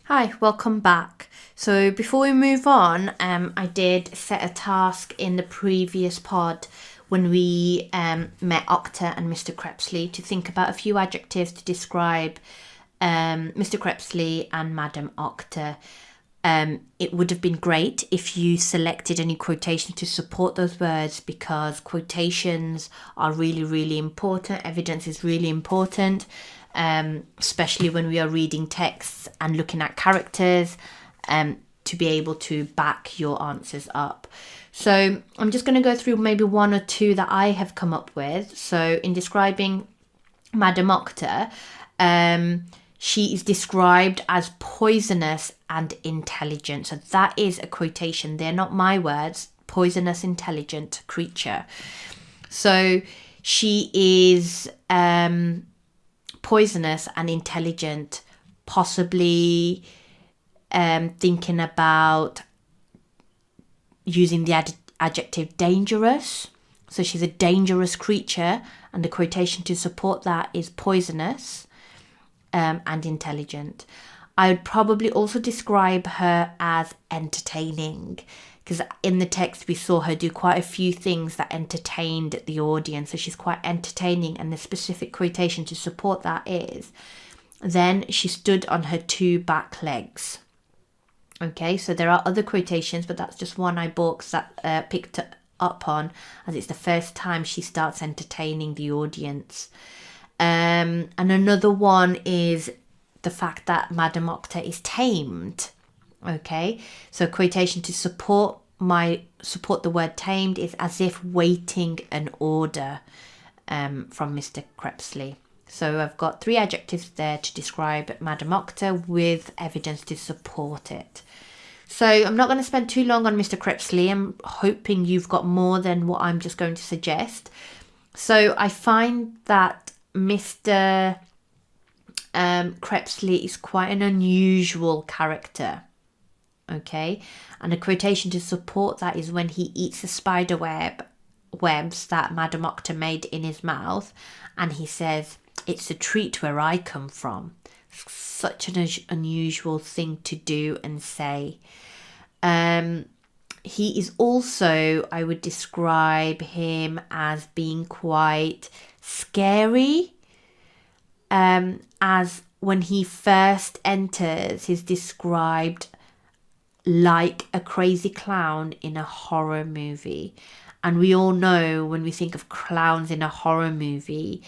Hi, welcome back. So before we move on, I did set a task in the previous pod when we met Octa and Mr. Krepsley to think about a few adjectives to describe Mr. Krepsley and Madam Octa. It would have been great if you selected any quotations to support those words, because quotations are really, really important. Evidence is really important, especially when we are reading texts and looking at characters, to be able to back your answers up. So I'm just going to go through maybe one or two that I have come up with. So in describing Madam Octa, she is described as poisonous and intelligent. So that is a quotation. They're not my words. Poisonous, intelligent creature. So she is poisonous and intelligent, possibly thinking about using the adjective dangerous. So she's a dangerous creature, and the quotation to support that is poisonous and intelligent. I would probably also describe her as entertaining, because in the text we saw her do quite a few things that entertained the audience. So she's quite entertaining, and the specific quotation to support that is, then she stood on her two back legs. Okay, so there are other quotations, but that's just one I picked up on, as it's the first time she starts entertaining the audience. And another one is the fact that Madam Octa is tamed. Okay, so quotation to support the word tamed is as if waiting an order from Mr. Krepsley. So I've got three adjectives there to describe Madam Octa with evidence to support it. So I'm not going to spend too long on Mr. Krepsley. I'm hoping you've got more than what I'm just going to suggest. So I find that Mr. Krepsley is quite an unusual character. Okay, and a quotation to support that is when he eats the spider webs that Madam Octa made in his mouth, and he says, "It's a treat where I come from." Such an unusual thing to do and say. He is also, I would describe him as being quite scary, as when he first enters, he's described like a crazy clown in a horror movie. And we all know when we think of clowns in a horror movie,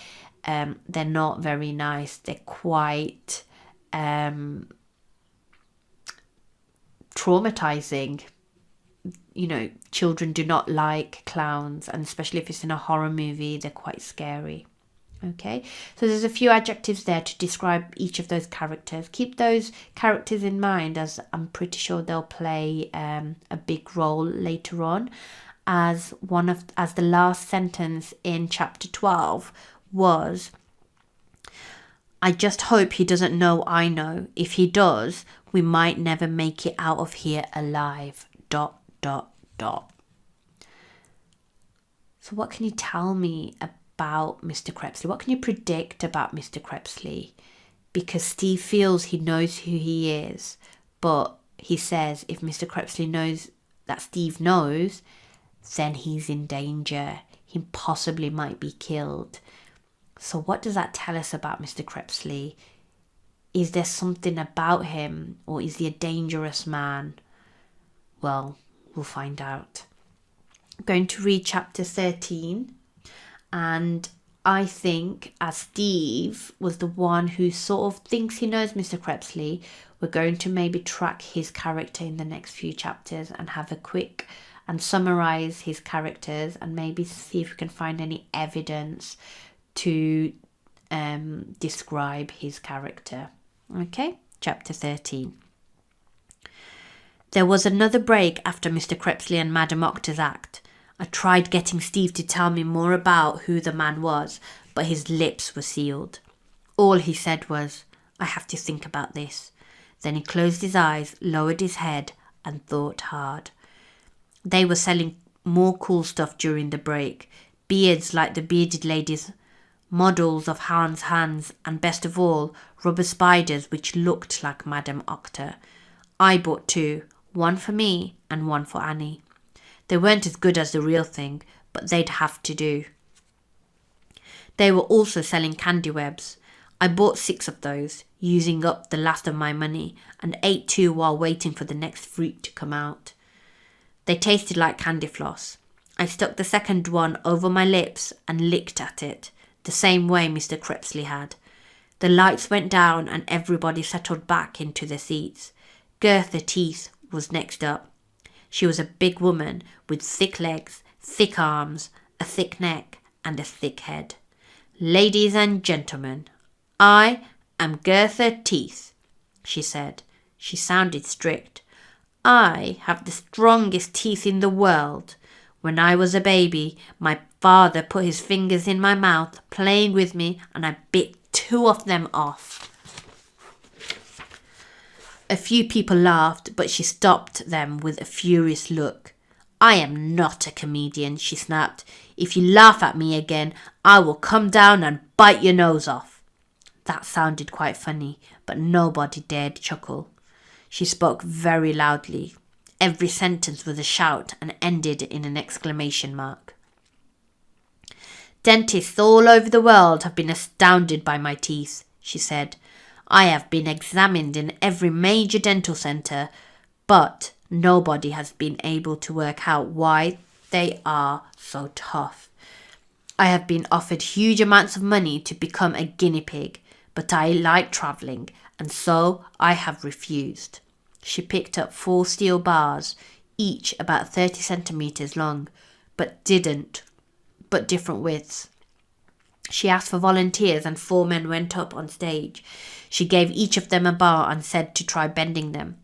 they're not very nice. They're quite traumatizing. You know, children do not like clowns, and especially if it's in a horror movie, they're quite scary. Okay, so there's a few adjectives there to describe each of those characters. Keep those characters in mind, as I'm pretty sure they'll play a big role later on, as the last sentence in chapter 12 was, "I just hope he doesn't know I know. If he does, we might never make it out of here alive. ... So what can you tell me about Mr. Krepsley? What can you predict about Mr. Krepsley? Because Steve feels he knows who he is, but he says if Mr. Krepsley knows that Steve knows, then he's in danger. He possibly might be killed. So what does that tell us about Mr. Krepsley? Is there something about him, or is he a dangerous man? Well, we'll find out. I'm going to read chapter 13, and I think as Steve was the one who sort of thinks he knows Mr. Krepsley, we're going to maybe track his character in the next few chapters and have a quick and summarize his characters, and maybe see if we can find any evidence to describe his character. Okay, chapter 13. There was another break after Mr. Krepsley and Madam Octa's act. I tried getting Steve to tell me more about who the man was, but his lips were sealed. All he said was, "I have to think about this." Then he closed his eyes, lowered his head, and thought hard. They were selling more cool stuff during the break. Beards like the bearded ladies models of Hans' hands, and best of all, rubber spiders which looked like Madame Octa. I bought 2, one for me and one for Annie. They weren't as good as the real thing, but they'd have to do. They were also selling candy webs. I bought 6 of those, using up the last of my money, and ate 2 while waiting for the next fruit to come out. They tasted like candy floss. I stuck the second one over my lips and licked at it, the same way Mr. Krepsley had. The lights went down and everybody settled back into their seats. Gertha Teeth was next up. She was a big woman with thick legs, thick arms, a thick neck and a thick head. "Ladies and gentlemen, I am Gertha Teeth," she said. She sounded strict. "I have the strongest teeth in the world. When I was a baby, my father put his fingers in my mouth, playing with me, and I bit 2 of them off." A few people laughed, but she stopped them with a furious look. "I am not a comedian," she snapped. "If you laugh at me again, I will come down and bite your nose off." That sounded quite funny, but nobody dared chuckle. She spoke very loudly. Every sentence was a shout and ended in an exclamation mark. "Dentists all over the world have been astounded by my teeth," she said. "I have been examined in every major dental centre, but nobody has been able to work out why they are so tough. I have been offered huge amounts of money to become a guinea pig, but I like travelling, and so I have refused." She picked up 4 steel bars, each about 30 centimetres long, but different widths. She asked for volunteers and 4 men went up on stage. She gave each of them a bar and said to try bending them.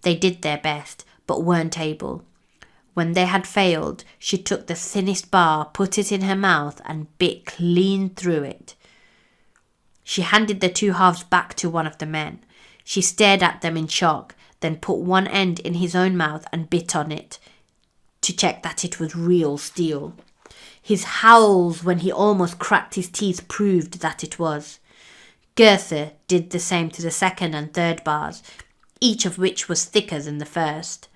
They did their best, but weren't able. When they had failed, she took the thinnest bar, put it in her mouth and bit clean through it. She handed the 2 halves back to one of the men. She stared at them in shock, then put one end in his own mouth and bit on it to check that it was real steel. His howls when he almost cracked his teeth proved that it was. Gertha did the same to the second and third bars, each of which was thicker than the first.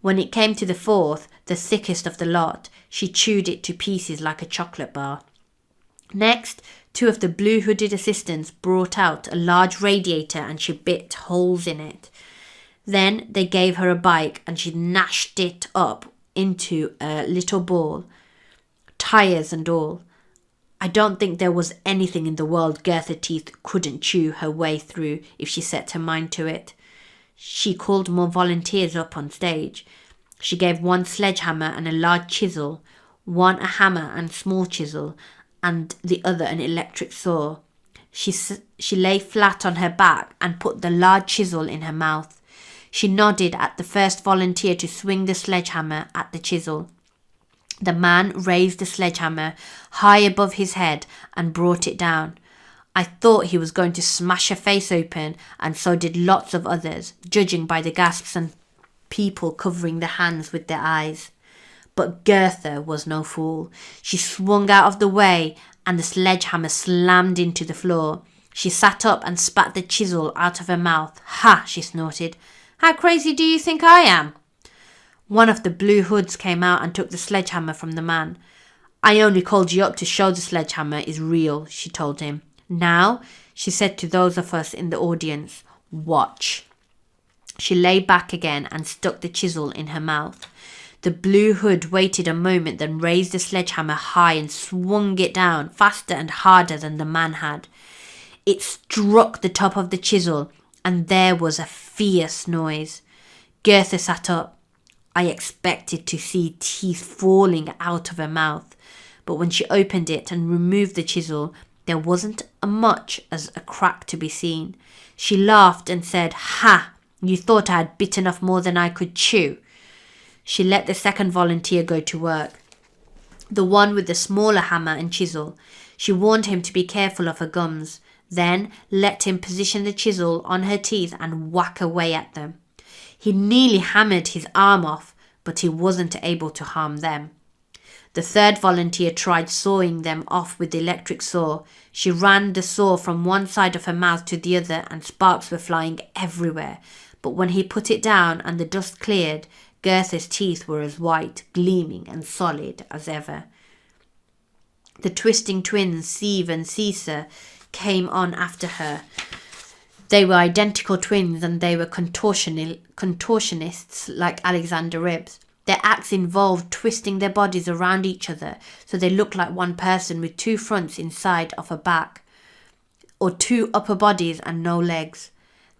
When it came to the 4th, the thickest of the lot, she chewed it to pieces like a chocolate bar. Next, 2 of the blue hooded assistants brought out a large radiator and she bit holes in it. Then they gave her a bike and she gnashed it up into a little ball, tyres and all. I don't think there was anything in the world Gertha Teeth couldn't chew her way through if she set her mind to it. She called more volunteers up on stage. She gave 1 sledgehammer and a large chisel, 1 a hammer and small chisel, and the other an electric saw. She lay flat on her back and put the large chisel in her mouth. She nodded at the first volunteer to swing the sledgehammer at the chisel. The man raised the sledgehammer high above his head and brought it down. I thought he was going to smash her face open, and so did lots of others, judging by the gasps and people covering their hands with their eyes. But Gertha was no fool. She swung out of the way and the sledgehammer slammed into the floor. She sat up and spat the chisel out of her mouth. "Ha!" she snorted. "How crazy do you think I am?" One of the blue hoods came out and took the sledgehammer from the man. "I only called you up to show the sledgehammer is real," she told him. "Now," she said to those of us in the audience, "watch." She lay back again and stuck the chisel in her mouth. The blue hood waited a moment, then raised the sledgehammer high and swung it down faster and harder than the man had. It struck the top of the chisel, and there was a fierce noise. Gertha sat up. I expected to see teeth falling out of her mouth, but when she opened it and removed the chisel, there wasn't much as a crack to be seen. She laughed and said, "Ha! You thought I had bitten off more than I could chew." She let the second volunteer go to work, the one with the smaller hammer and chisel. She warned him to be careful of her gums, then let him position the chisel on her teeth and whack away at them. He nearly hammered his arm off, but he wasn't able to harm them. The third volunteer tried sawing them off with the electric saw. She ran the saw from one side of her mouth to the other and sparks were flying everywhere. But when he put it down and the dust cleared, Gertha's teeth were as white, gleaming and solid as ever. The twisting twins, Sieve and Caesar, came on after her. They were identical twins and they were contortionists like Alexander Ribs. Their acts involved twisting their bodies around each other so they looked like one person with two fronts inside of a back, or two upper bodies and no legs.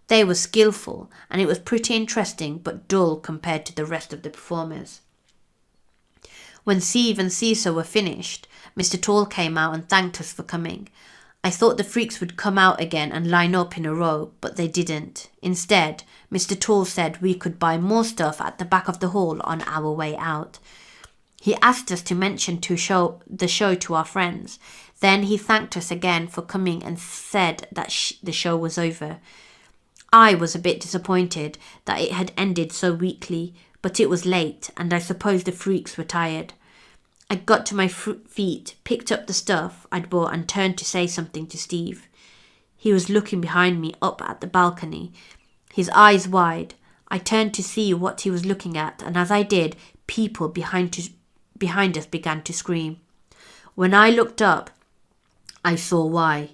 They were skillful and it was pretty interesting but dull compared to the rest of the performers. When Sieve and Caesar were finished, Mr. Tall came out and thanked us for coming. I thought the freaks would come out again and line up in a row, but they didn't. Instead, Mr. Tall said we could buy more stuff at the back of the hall on our way out. He asked us to mention the show to our friends. Then he thanked us again for coming and said that the show was over. I was a bit disappointed that it had ended so weakly, but it was late and I suppose the freaks were tired. I got to my feet, picked up the stuff I'd bought and turned to say something to Steve. He was looking behind me up at the balcony, his eyes wide. I turned to see what he was looking at, and as I did, people behind us began to scream. When I looked up, I saw why.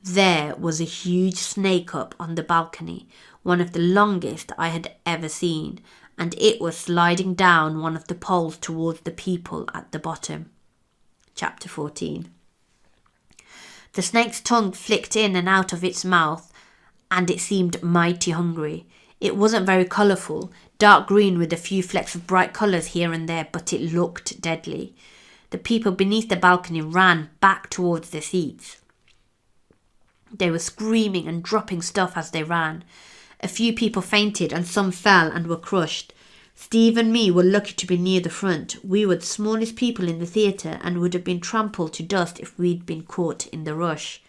There was a huge snake up on the balcony, one of the longest I had ever seen, and it was sliding down one of the poles towards the people at the bottom. Chapter 14. The snake's tongue flicked in and out of its mouth, and it seemed mighty hungry. It wasn't very colourful, dark green with a few flecks of bright colours here and there, but it looked deadly. The people beneath the balcony ran back towards their seats. They were screaming and dropping stuff as they ran. A few people fainted and some fell and were crushed. Steve and me were lucky to be near the front. We were the smallest people in the theatre and would have been trampled to dust if we'd been caught in the rush.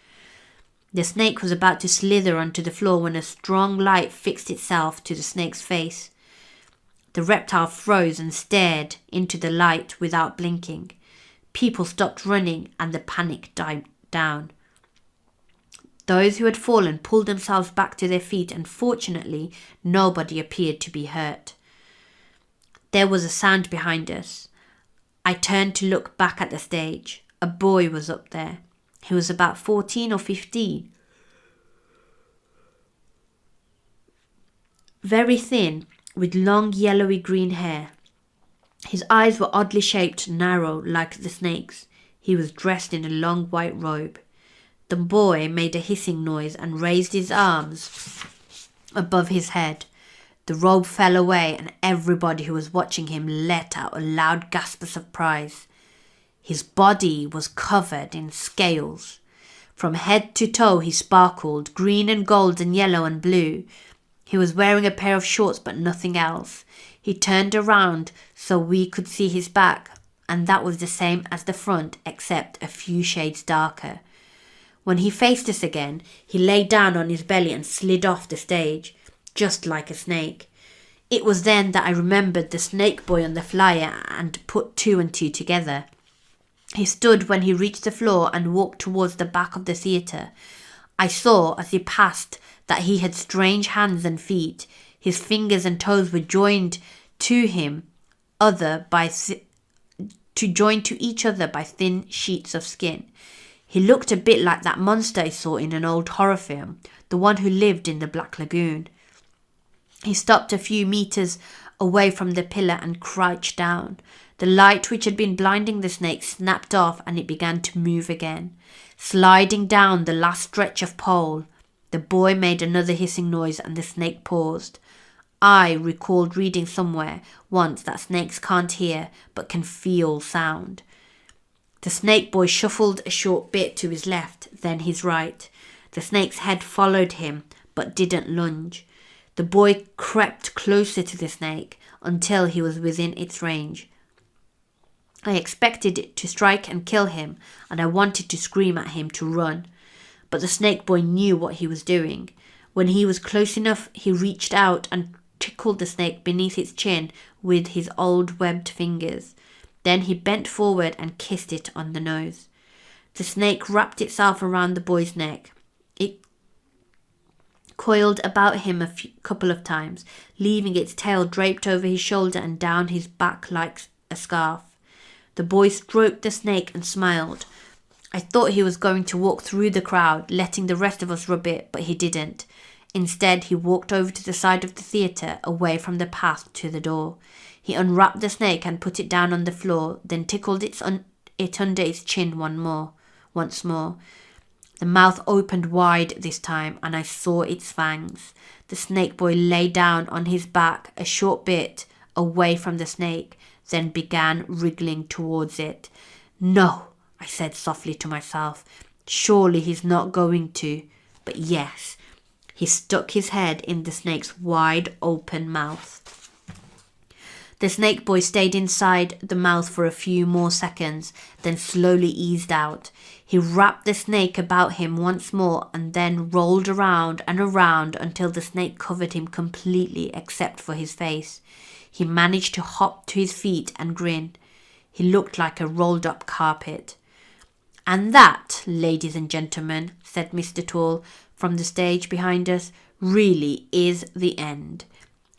The snake was about to slither onto the floor when a strong light fixed itself to the snake's face. The reptile froze and stared into the light without blinking. People stopped running and the panic died down. Those who had fallen pulled themselves back to their feet and fortunately nobody appeared to be hurt. There was a sound behind us. I turned to look back at the stage. A boy was up there. He was about 14 or 15. Very thin, with long yellowy green hair. His eyes were oddly shaped, narrow, like the snake's. He was dressed in a long white robe. The boy made a hissing noise and raised his arms above his head. The robe fell away and everybody who was watching him let out a loud gasp of surprise. His body was covered in scales. From head to toe he sparkled, green and gold and yellow and blue. He was wearing a pair of shorts but nothing else. He turned around so we could see his back, and that was the same as the front except a few shades darker. When he faced us again, he lay down on his belly and slid off the stage, just like a snake. It was then that I remembered the snake boy on the flyer and put two and two together. He stood when he reached the floor and walked towards the back of the theatre. I saw as he passed that he had strange hands and feet. His fingers and toes were joined to each other by thin sheets of skin. He looked a bit like that monster I saw in an old horror film, the one who lived in the Black Lagoon. He stopped a few meters away from the pillar and crouched down. The light which had been blinding the snake snapped off and it began to move again. Sliding down the last stretch of pole, the boy made another hissing noise and the snake paused. I recalled reading somewhere once that snakes can't hear but can feel sound. The snake boy shuffled a short bit to his left, then his right. The snake's head followed him, but didn't lunge. The boy crept closer to the snake until he was within its range. I expected it to strike and kill him, and I wanted to scream at him to run. But the snake boy knew what he was doing. When he was close enough, he reached out and tickled the snake beneath its chin with his old webbed fingers. Then he bent forward and kissed it on the nose. The snake wrapped itself around the boy's neck. It coiled about him a couple of times, leaving its tail draped over his shoulder and down his back like a scarf. The boy stroked the snake and smiled. I thought he was going to walk through the crowd, letting the rest of us rub it, but he didn't. Instead, he walked over to the side of the theatre, away from the path to the door. He unwrapped the snake and put it down on the floor, then tickled it under its chin once more. The mouth opened wide this time, and I saw its fangs. The snake boy lay down on his back a short bit away from the snake, then began wriggling towards it. No, I said softly to myself. Surely he's not going to. But yes, he stuck his head in the snake's wide open mouth. The snake boy stayed inside the mouth for a few more seconds, then slowly eased out. He wrapped the snake about him once more and then rolled around and around until the snake covered him completely except for his face. He managed to hop to his feet and grin. He looked like a rolled up carpet. And that, ladies and gentlemen, said Mr. Tall from the stage behind us, really is the end.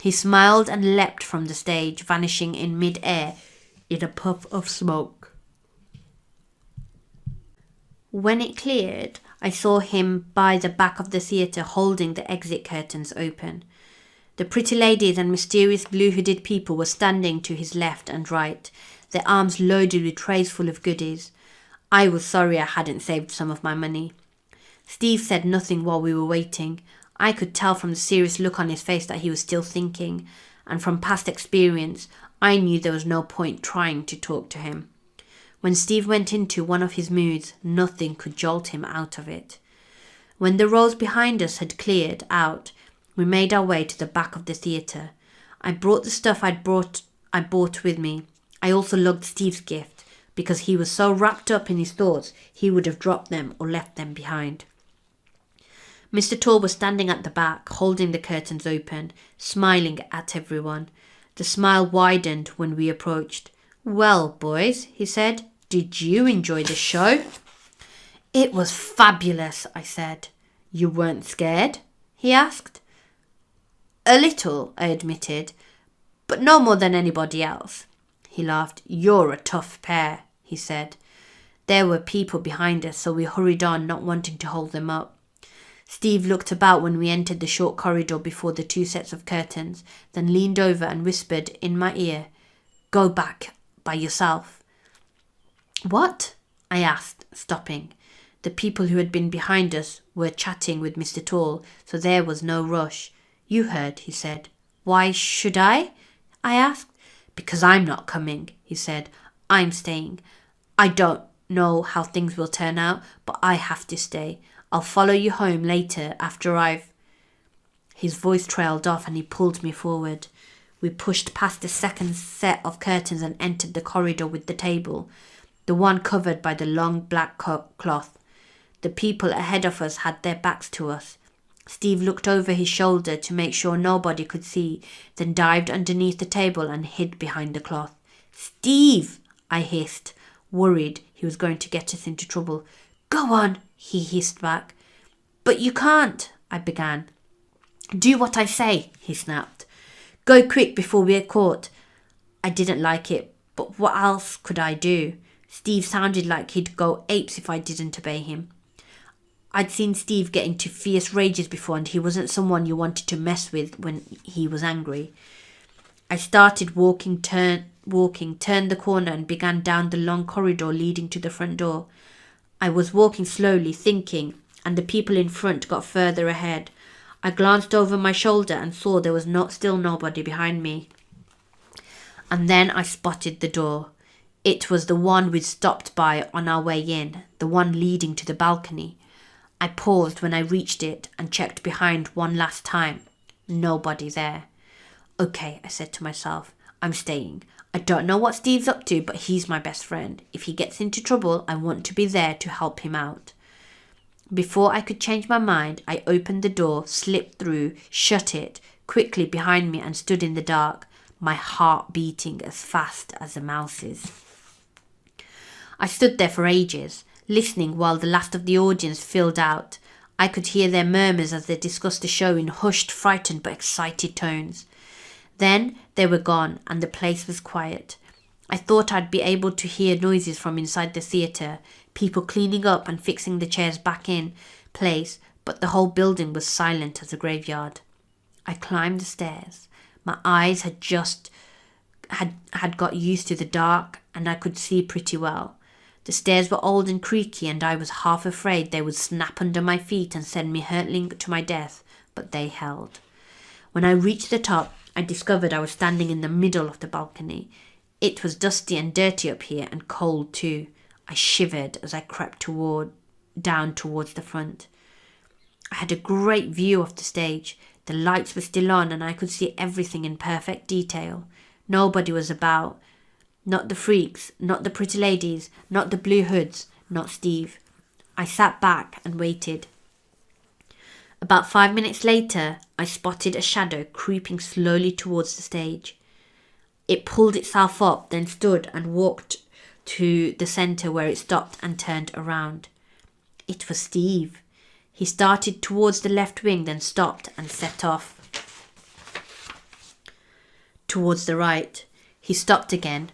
He smiled and leapt from the stage, vanishing in mid-air in a puff of smoke. When it cleared, I saw him by the back of the theatre holding the exit curtains open. The pretty ladies and mysterious blue-hooded people were standing to his left and right, their arms loaded with trays full of goodies. I was sorry I hadn't saved some of my money. Steve said nothing while we were waiting. I could tell from the serious look on his face that he was still thinking, and from past experience, I knew there was no point trying to talk to him. When Steve went into one of his moods, nothing could jolt him out of it. When the rows behind us had cleared out, we made our way to the back of the theatre. I brought the stuff I bought with me. I also lugged Steve's gift, because he was so wrapped up in his thoughts he would have dropped them or left them behind. Mr. Tall was standing at the back, holding the curtains open, smiling at everyone. The smile widened when we approached. "Well, boys," he said, "did you enjoy the show?" "It was fabulous," I said. "You weren't scared?" he asked. "A little," I admitted, "but no more than anybody else." He laughed. "You're a tough pair," he said. There were people behind us, so we hurried on, not wanting to hold them up. Steve looked about when we entered the short corridor before the two sets of curtains, then leaned over and whispered in my ear, "Go back by yourself." "What?" I asked, stopping. The people who had been behind us were chatting with Mr. Tall, so there was no rush. "You heard," he said. "Why should I?" I asked. "Because I'm not coming," he said. "I'm staying. I don't know how things will turn out, but I have to stay. I'll follow you home later after I've..." His voice trailed off and he pulled me forward. We pushed past the second set of curtains and entered the corridor with the table, the one covered by the long black cloth. The people ahead of us had their backs to us. Steve looked over his shoulder to make sure nobody could see, then dived underneath the table and hid behind the cloth. "Steve!" I hissed, worried he was going to get us into trouble. "Go on!" he hissed back. "But you can't," I began. "Do what I say," he snapped. "Go quick before we're caught." I didn't like it, but what else could I do? Steve sounded like he'd go apes if I didn't obey him. I'd seen Steve get into fierce rages before, and he wasn't someone you wanted to mess with when he was angry. I started walking, turned the corner and began down the long corridor leading to the front door. I was walking slowly, thinking, and the people in front got further ahead. I glanced over my shoulder and saw there was still nobody behind me. And then I spotted the door. It was the one we'd stopped by on our way in, the one leading to the balcony. I paused when I reached it and checked behind one last time. Nobody there. "Okay," I said to myself, "I'm staying. I don't know what Steve's up to, but he's my best friend. If he gets into trouble, I want to be there to help him out." Before I could change my mind, I opened the door, slipped through, shut it quickly behind me and stood in the dark, my heart beating as fast as a mouse's. I stood there for ages, listening while the last of the audience filed out. I could hear their murmurs as they discussed the show in hushed, frightened but excited tones. Then they were gone and the place was quiet. I thought I'd be able to hear noises from inside the theatre, people cleaning up and fixing the chairs back in place, but the whole building was silent as a graveyard. I climbed the stairs. My eyes had got used to the dark and I could see pretty well. The stairs were old and creaky and I was half afraid they would snap under my feet and send me hurtling to my death, but they held. When I reached the top, I discovered I was standing in the middle of the balcony. It was dusty and dirty up here and cold too. I shivered as I crept down towards the front. I had a great view of the stage. The lights were still on and I could see everything in perfect detail. Nobody was about. Not the freaks, not the pretty ladies, not the blue hoods, not Steve. I sat back and waited. About 5 minutes later, I spotted a shadow creeping slowly towards the stage. It pulled itself up, then stood and walked to the centre where it stopped and turned around. It was Steve. He started towards the left wing, then stopped and set off towards the right. He stopped again.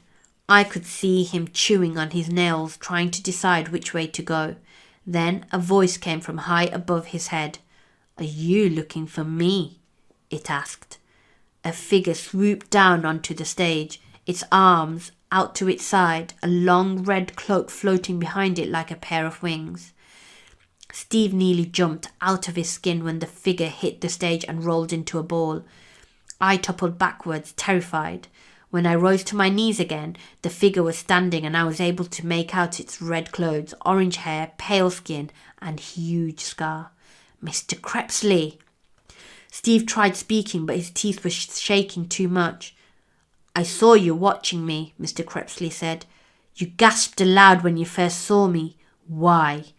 I could see him chewing on his nails, trying to decide which way to go. Then a voice came from high above his head. "Are you looking for me?" it asked. A figure swooped down onto the stage, its arms out to its side, a long red cloak floating behind it like a pair of wings. Steve nearly jumped out of his skin when the figure hit the stage and rolled into a ball. I toppled backwards, terrified. When I rose to my knees again, the figure was standing and I was able to make out its red clothes, orange hair, pale skin, and huge scar. "Mr. Krepsley!" Steve tried speaking, but his teeth were shaking too much. "I saw you watching me," Mr. Krepsley said. "You gasped aloud when you first saw me. Why?"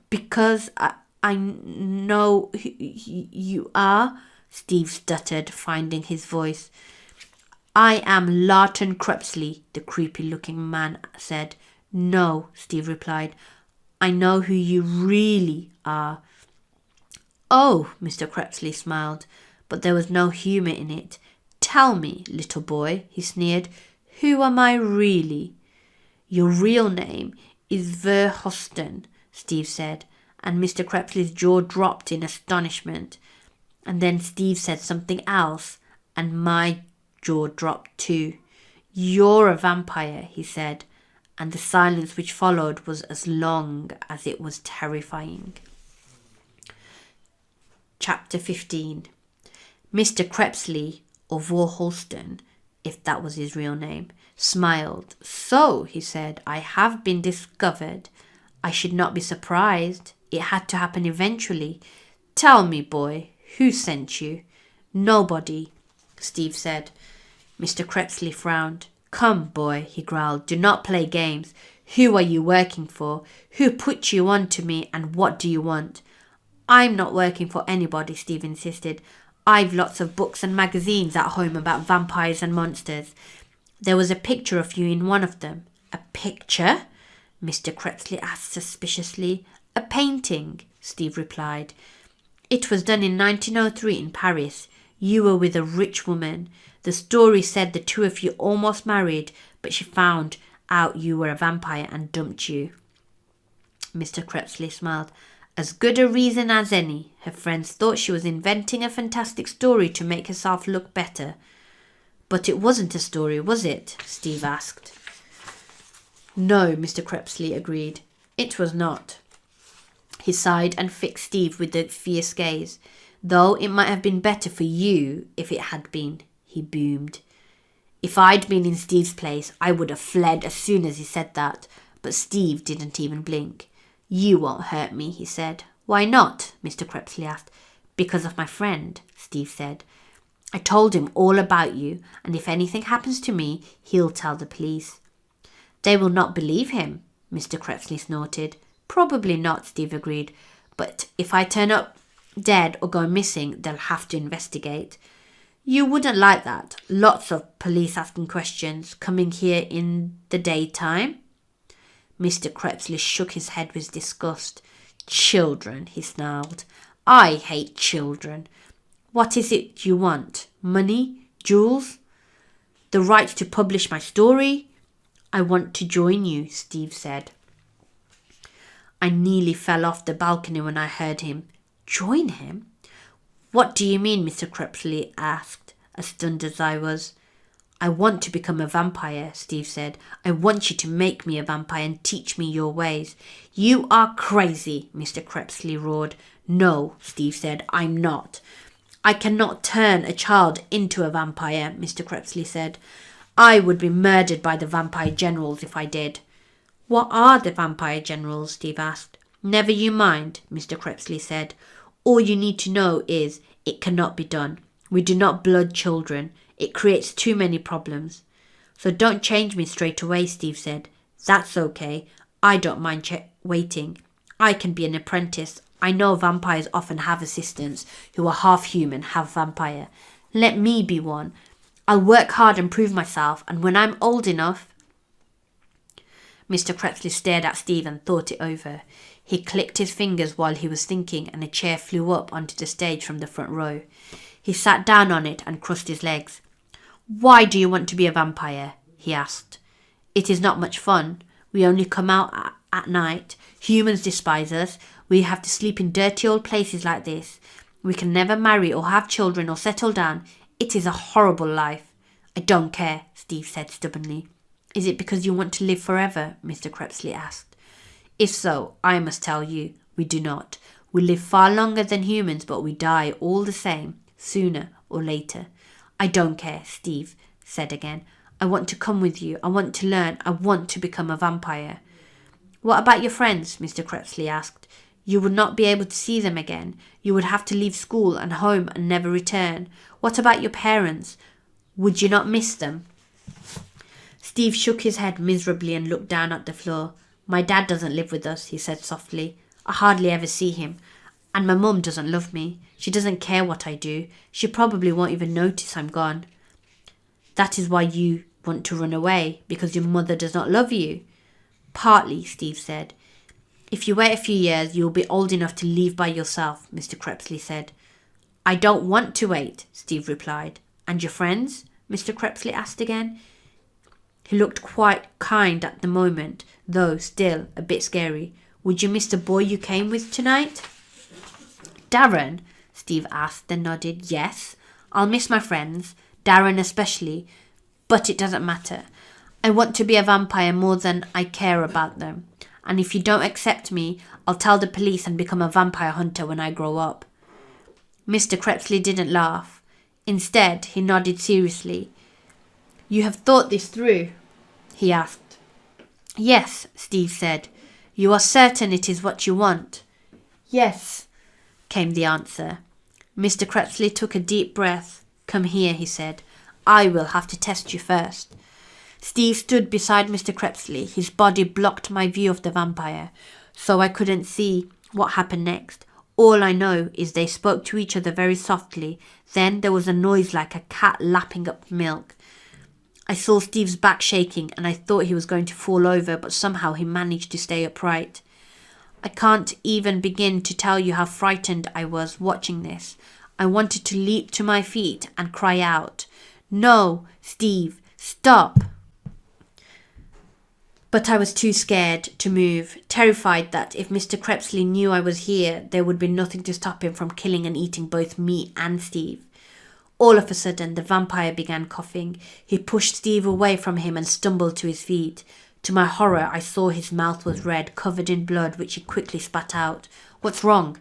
Because I know who you are," Steve stuttered, finding his voice. "I am Lawton Krepsley," the creepy-looking man said. "No," Steve replied. "I know who you really are." "Oh," Mr. Krepsley smiled, but there was no humour in it. "Tell me, little boy," he sneered, "who am I really?" "Your real name is Verhofsten," Steve said, and Mr. Krepsley's jaw dropped in astonishment. And then Steve said something else, and my jaw dropped too. "You're a vampire," he said, and the silence which followed was as long as it was terrifying. Chapter 15. Mr. Krepsley, or Verhofsten, if that was his real name, smiled. "So," he said, "I have been discovered. I should not be surprised. It had to happen eventually. Tell me, boy, who sent you?" "Nobody," Steve said. Mr. Krepsley frowned. "Come, boy," he growled, "do not play games. Who are you working for? Who put you on to me, and what do you want?" "I'm not working for anybody," Steve insisted. "I've lots of books and magazines at home about vampires and monsters. There was a picture of you in one of them." "A picture?" Mr. Krepsley asked suspiciously. "A painting," Steve replied. "It was done in 1903 in Paris. You were with a rich woman. The story said the two of you almost married, but she found out you were a vampire and dumped you." Mr. Krepsley smiled. "As good a reason as any. Her friends thought she was inventing a fantastic story to make herself look better." "But it wasn't a story, was it?" Steve asked. "No," Mr. Krepsley agreed. "It was not." He sighed and fixed Steve with a fierce gaze. "Though it might have been better for you if it had been," he boomed. If I'd been in Steve's place, I would have fled as soon as he said that, but Steve didn't even blink. "You won't hurt me," he said. "Why not?" Mr. Krepsley asked. "Because of my friend," Steve said. "I told him all about you, and if anything happens to me, he'll tell the police." "They will not believe him," Mr. Krepsley snorted. "Probably not," Steve agreed. "But if I turn up dead or go missing, they'll have to investigate." You wouldn't like that. Lots of police asking questions, coming here in the daytime. Mr. Krepsley shook his head with disgust. Children, he snarled. I hate children. What is it you want? Money? Jewels? The right to publish my story? I want to join you, Steve said. I nearly fell off the balcony when I heard him. Join him? What do you mean, Mr. Krepsley asked, as stunned as I was. I want to become a vampire, Steve said. I want you to make me a vampire and teach me your ways. You are crazy, Mr. Krepsley roared. No, Steve said, I'm not. I cannot turn a child into a vampire, Mr. Krepsley said. I would be murdered by the vampire generals if I did. What are the vampire generals? Steve asked. Never you mind, Mr. Krepsley said. All you need to know is it cannot be done. We do not blood children. It creates too many problems. So don't change me straight away, Steve said. That's okay. I don't mind waiting. I can be an apprentice. I know vampires often have assistants who are half human, half vampire. Let me be one. I'll work hard and prove myself, and when I'm old enough... Mr. Krepsley stared at Steve and thought it over. He clicked his fingers while he was thinking, and a chair flew up onto the stage from the front row. He sat down on it and crossed his legs. Why do you want to be a vampire? He asked. It is not much fun. We only come out at night. Humans despise us. We have to sleep in dirty old places like this. We can never marry or have children or settle down. It is a horrible life. I don't care, Steve said stubbornly. Is it because you want to live forever? Mr. Krepsley asked. If so, I must tell you, we do not. We live far longer than humans, but we die all the same, sooner or later. I don't care, Steve said again. I want to come with you. I want to learn. I want to become a vampire. What about your friends? Mr. Krepsley asked. You would not be able to see them again. You would have to leave school and home and never return. What about your parents? Would you not miss them? Steve shook his head miserably and looked down at the floor. My dad doesn't live with us, he said softly. I hardly ever see him. And my mum doesn't love me. She doesn't care what I do. She probably won't even notice I'm gone. That is why you want to run away, because your mother does not love you. Partly, Steve said. If you wait a few years, you will be old enough to leave by yourself, Mr. Krepsley said. I don't want to wait, Steve replied. And your friends? Mr. Krepsley asked again. He looked quite kind at the moment, though still a bit scary. Would you miss the boy you came with tonight? Darren? Steve asked, then nodded. Yes, I'll miss my friends, Darren especially, but it doesn't matter. I want to be a vampire more than I care about them. And if you don't accept me, I'll tell the police and become a vampire hunter when I grow up. Mr. Krepsley didn't laugh. Instead, he nodded seriously. You have thought this through? He asked. Yes, Steve said. You are certain it is what you want? Yes, came the answer. Mr. Krepsley took a deep breath. Come here, he said. I will have to test you first. Steve stood beside Mr. Krepsley. His body blocked my view of the vampire, so I couldn't see what happened next. All I know is they spoke to each other very softly. Then there was a noise like a cat lapping up milk. I saw Steve's back shaking and I thought he was going to fall over, but somehow he managed to stay upright. I can't even begin to tell you how frightened I was watching this. I wanted to leap to my feet and cry out, No, Steve, stop! But I was too scared to move, terrified that if Mr. Krepsley knew I was here, there would be nothing to stop him from killing and eating both me and Steve. All of a sudden, the vampire began coughing. He pushed Steve away from him and stumbled to his feet. To my horror, I saw his mouth was red, covered in blood, which he quickly spat out. What's wrong?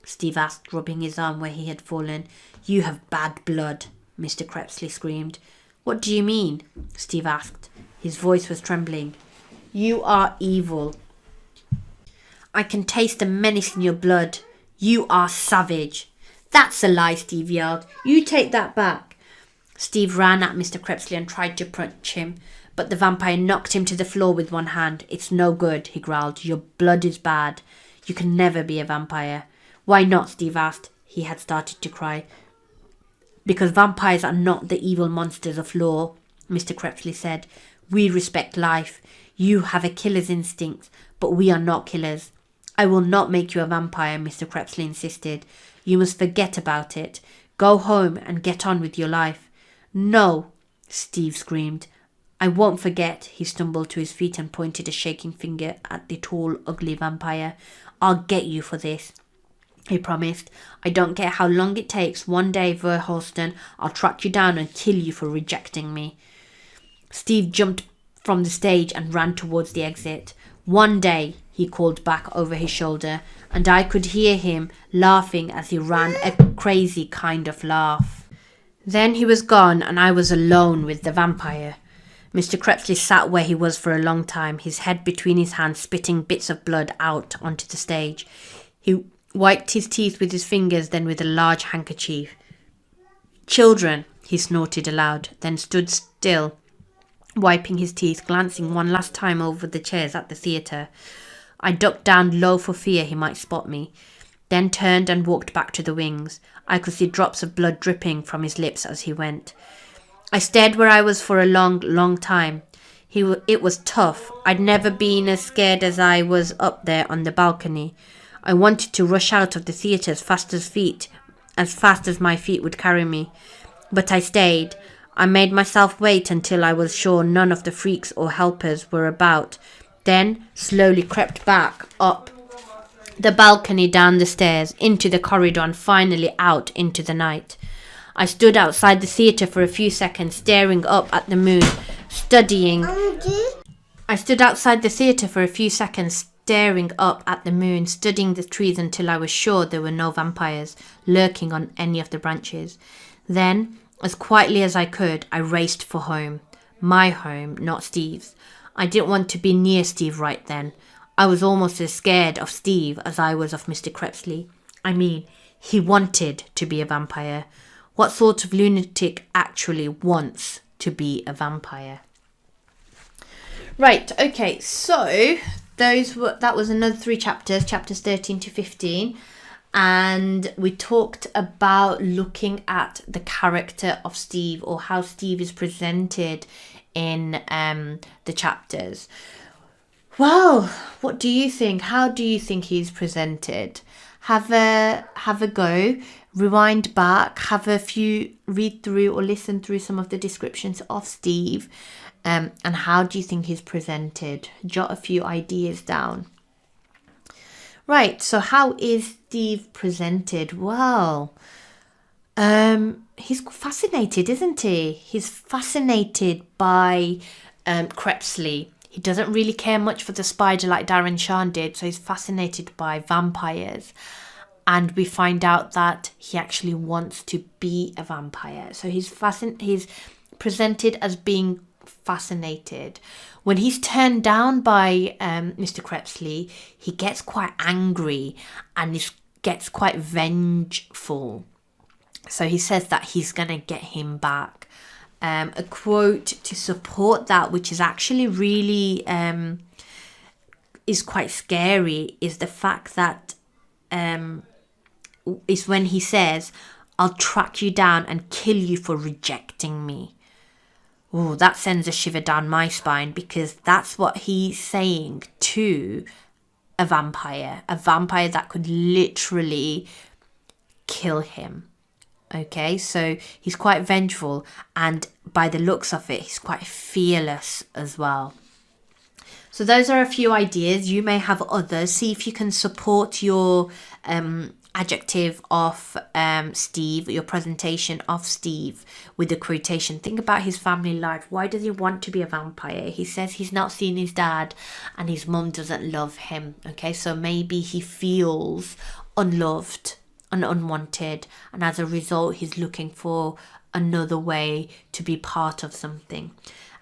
Steve asked, rubbing his arm where he had fallen. You have bad blood, Mr. Krepsley screamed. What do you mean? Steve asked. His voice was trembling. You are evil. I can taste the menace in your blood. You are savage. That's a lie, Steve yelled. You take that back. Steve ran at Mr. Krepsley and tried to punch him, but the vampire knocked him to the floor with one hand. It's no good, he growled. Your blood is bad. You can never be a vampire. Why not? Steve asked. He had started to cry. because vampires are not the evil monsters of lore, Mr. Krepsley said. We respect life. You have a killer's instinct, but we are not killers. I will not make you a vampire, Mr. Krepsley insisted. You must forget about it. Go home and get on with your life. No, Steve screamed. I won't forget. He stumbled to his feet and pointed a shaking finger at the tall, ugly vampire. I'll get you for this, he promised. I don't care how long it takes. One day, Verhulsten, I'll track you down and kill you for rejecting me. Steve jumped from the stage and ran towards the exit. One day, he called back over his shoulder, and I could hear him laughing as he ran, a crazy kind of laugh. Then he was gone, and I was alone with the vampire. Mr. Krepsley sat where he was for a long time, his head between his hands, spitting bits of blood out onto the stage. He wiped his teeth with his fingers, then with a large handkerchief. Children, he snorted aloud, then stood still, wiping his teeth, glancing one last time over the chairs at the theatre. I ducked down low for fear he might spot me, then turned and walked back to the wings. I could see drops of blood dripping from his lips as he went. I stayed where I was for a long, long time. It was tough. I'd never been as scared as I was up there on the balcony. I wanted to rush out of the theatre as fast as my feet would carry me. But I stayed. I made myself wait until I was sure none of the freaks or helpers were about, then slowly crept back up the balcony, down the stairs, into the corridor, and finally out into the night. I stood outside the theatre for a few seconds, staring up at the moon, studying the trees until I was sure there were no vampires lurking on any of the branches. Then, as quietly as I could, I raced for home. My home, not Steve's. I didn't want to be near Steve right then. I was almost as scared of Steve as I was of Mr. Krepsley. I mean, he wanted to be a vampire. What sort of lunatic actually wants to be a vampire? Right, okay, so that was another 3 chapters, chapters 13 to 15. And we talked about looking at the character of Steve, or how Steve is presented in the chapters. Well, what do you think? How do you think he's presented? Have a go, rewind back, have a few read through or listen through some of the descriptions of Steve, and how do you think he's presented? Jot a few ideas down. Right, so how is Steve presented? Well, he's fascinated, isn't he? He's fascinated by Krepsley. He doesn't really care much for the spider like Darren Shan did, so he's fascinated by vampires. And we find out that he actually wants to be a vampire. So he's presented as being fascinated. When he's turned down by Mr. Krepsley, he gets quite angry and he gets quite vengeful. So he says that he's going to get him back. A quote to support that, which is actually really is quite scary, is the fact that is when he says, I'll track you down and kill you for rejecting me. Oh, that sends a shiver down my spine, because that's what he's saying to a vampire that could literally kill him. Okay, so he's quite vengeful, and by the looks of it, he's quite fearless as well. So those are a few ideas. You may have others. See if you can support your adjective of Steve, your presentation of Steve with the quotation. Think about his family life. Why does he want to be a vampire? He says he's not seen his dad and his mum doesn't love him. Okay, so maybe he feels unloved and unwanted, and as a result he's looking for another way to be part of something.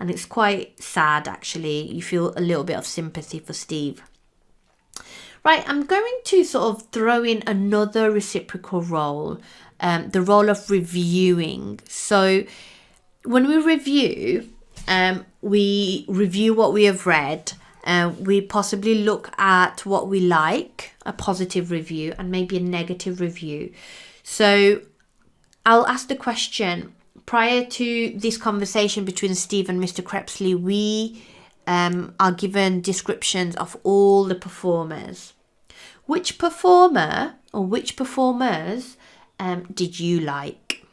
And it's quite sad, actually. You feel a little bit of sympathy for Steve. Right, I'm going to sort of throw in another reciprocal role, the role of reviewing. So when we review what we have read. We possibly look at what we like, a positive review, and maybe a negative review. So I'll ask the question. Prior to this conversation between Steve and Mr. Krepsley, we are given descriptions of all the performers. Which performer or which performers did you like?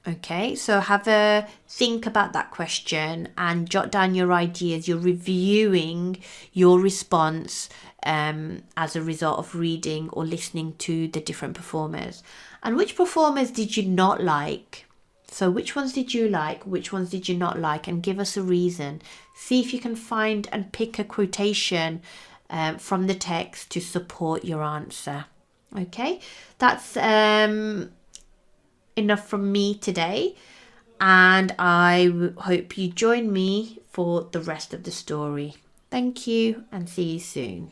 Okay, so have a think about that question and jot down your ideas. You're reviewing your response as a result of reading or listening to the different performers. And which performers did you not like? So which ones did you like? Which ones did you not like? And give us a reason. See if you can find and pick a quotation from the text to support your answer. Okay, that's enough from me today. And I hope you join me for the rest of the story. Thank you and see you soon.